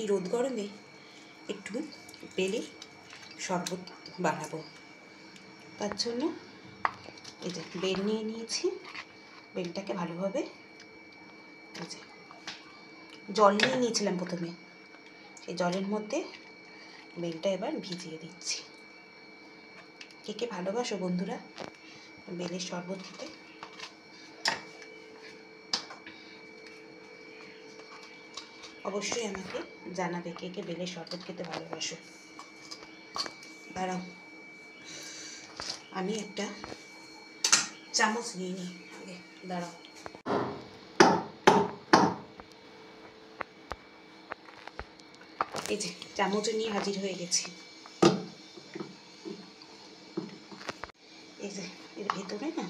এই রোদ গরমে একটু বেলের শরবত বানাবো। তার জন্য এই যে বেল নিয়ে নিয়েছি। বেলটাকে ভালোভাবে এই যে জল নিয়ে নিয়েছিলাম প্রথমে, সেই জলের মধ্যে বেলটা এবার ভিজিয়ে দিচ্ছি। কে কে ভালোবাসো বন্ধুরা বেলের শরবত খেতে? অবশ্যই আমাকে জানাবে কে কে বেলের শরবত খেতে ভালোবাসো। দাঁড়াও, আমি একটা চামচ নিয়ে নিই আগে। দাঁড়াও, এই যে চামচ নিয়ে হাজির হয়ে গেছি। এই যে এর ভেতরে না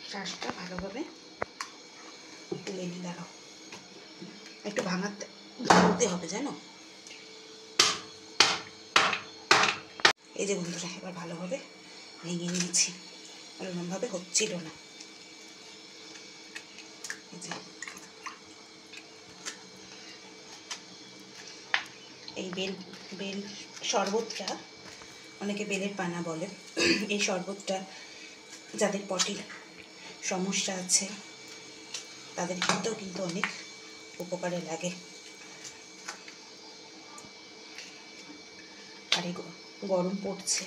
শ্বাসটা ভালোভাবে তুলে নিই। দাঁড়াও, একটু ভাঙতে হবে জানো। এই যে বন্ধুরা এবার ভালোভাবে ভেঙে নিয়েছি, এরকমভাবে হচ্ছিল না। এই যে এই বেল শরবতটা, অনেকে বেলের পানা বলে, এই শরবতটা যাদের পটির সমস্যা আছে তাদের ক্ষেত্রেও কিন্তু অনেক উপকারে লাগে। আর এই গরম পড়ছে,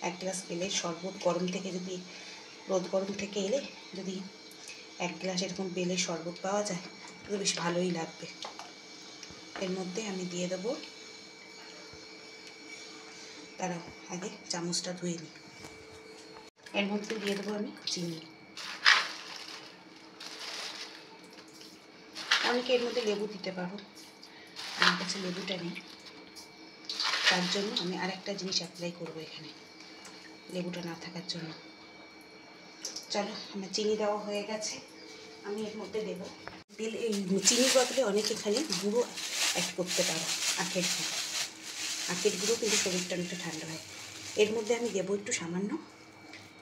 এক গ্লাস বেলের শরবত গরম থেকে যদি রোদ গরম থেকে এলে যদি এক গ্লাস এরকম বেলের শরবত পাওয়া যায় তো বেশ ভালোই লাগবে। এর মধ্যে আমি দিয়ে দেবো, দাঁড়াও আগে চামচটা ধুয়ে নিই। এর মধ্যে দিয়ে দেবো আমি চিনি। অনেকে এর মধ্যে লেবু দিতে পারো, আমার কাছে লেবুটা নেই, তার জন্য আমি আরেকটা জিনিস অ্যাপ্লাই করবো এখানে, লেবুটা না থাকার জন্য। চলো আমার চিনি দেওয়া হয়ে গেছে, আমি এর মধ্যে দেবো এই চিনির বদলে অনেকে এখানে গুঁড়ো অ্যাড করতে পারো, আখের গুঁড়ো। আখের গুঁড়ো কিন্তু শরীরটা অনেকটা ঠান্ডা হয়। এর মধ্যে আমি দেবো একটু সামান্য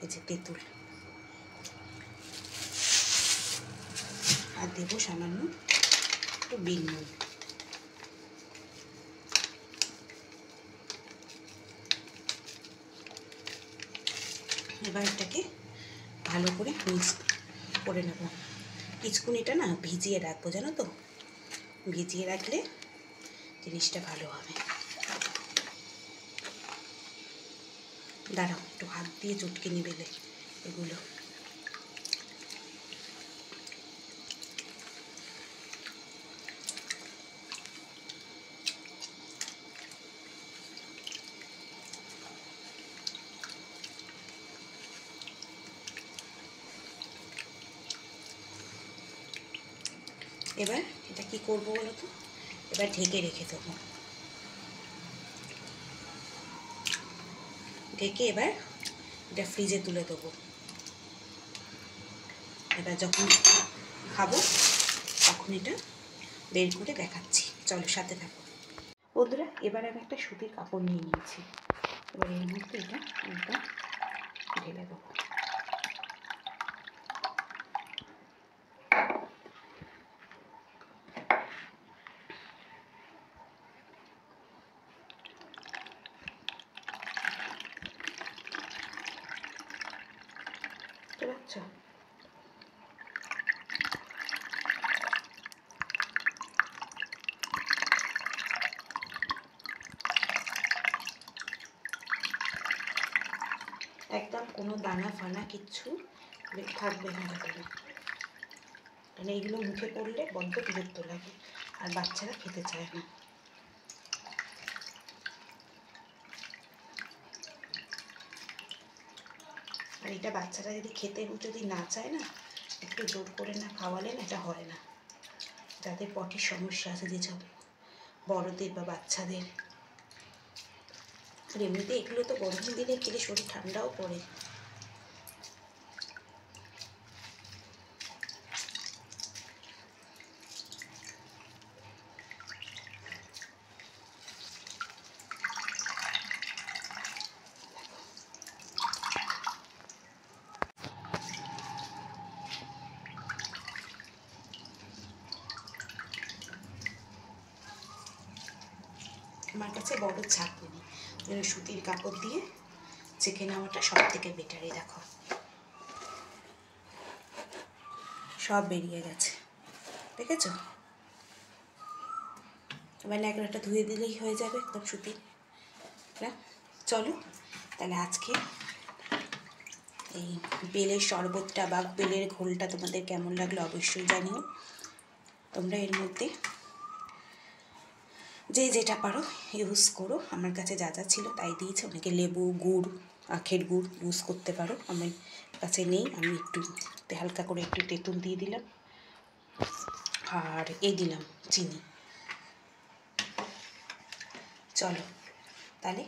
এই যে তেঁতুল, আর দেবো সামান্য একটু বিট নুন। এবার এটাকে ভালো করে মিক্স করে নেব। কিছুক্ষণ এটা না ভিজিয়ে রাখবো জানো তো, ভিজিয়ে রাখলে জিনিসটা ভালো হবে। দাঁড়াও একটু হাত দিয়ে চটকে নিবে এগুলো। এবার এটা কি করবো বলো তো, এবার ঢেকে রেখে দেবো। ঢেকে এবার এটা ফ্রিজে তুলে দেবো। এবার যখন খাবো তখন এটা বের করে দেখাচ্ছি, চলো সাথে থাকো বন্ধুরা। এবার আমি একটা সুতির কাপড় নিয়ে নিয়েছি, এবার এর মধ্যে এটা ঢেলে দেবো। বুঝতে পারছো? একদম কোনো দানা ফানা কিচ্ছু থাকবে না ভেতরে, মানে এইগুলো মুখে পড়লে বড্ড বিরক্ত লাগে আর বাচ্চারা খেতে চায় না। আর এটা বাচ্চারা যদি না চায় না, একটু জোর করে না খাওয়ালে না এটা হয় না। যাদের পটির সমস্যা আছে, যেসব বড়দের বা বাচ্চাদের, আর এমনিতে এগুলো তো গরম দিনে খেলে শরীর ঠান্ডাও পড়ে। আমার কাছে বড় ছাঁকনি নেই, যেন সুতির কাপড় দিয়ে ছেঁকে নেওয়াটা সব থেকে বেটারই। দেখো সব বেরিয়ে গেছে, দেখেছো? এবার ন্যাকড়াটা ধুয়ে দিলেই হয়ে যাবে একদম সুতির না। চলো তাহলে আজকে এই বেলের শরবতটা বা বেলের ঘোলটা তোমাদের কেমন লাগলো অবশ্যই জানিও। তোমরা এর মধ্যে যে যেটা পারো ইউজ করো, আমার কাছে যা যা ছিল তাই দিয়েছে। অনেকে লেবু, গুড়, আখের গুড় ইউজ করতে পারো, আমার কাছে নেই। আমি একটু হালকা করে একটু তেঁতুল দিয়ে দিলাম, আর দিলাম চিনি। চলো তাহলে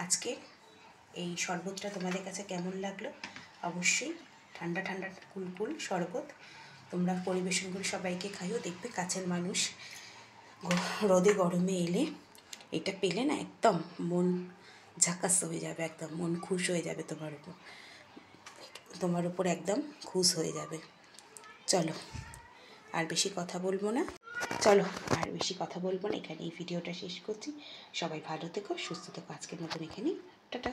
আজকে এই শরবতটা তোমাদের কাছে কেমন লাগলো অবশ্যই। ঠান্ডা ঠান্ডা কুলকুল শরবত তোমরা পরিবেশন করে সবাইকে খাইও। দেখবে কাছের মানুষ রোদে গরমে এলে এটা পেলে না একদম মন ঝাকাস হয়ে যাবে, একদম মন খুশ হয়ে যাবে, তোমার উপর একদম খুশ হয়ে যাবে। চলো আর বেশি কথা বলবো না, এখানে এই ভিডিওটা শেষ করছি। সবাই ভালো থেকো, সুস্থ থেকো। আজকের মতন এখানেই টাটা।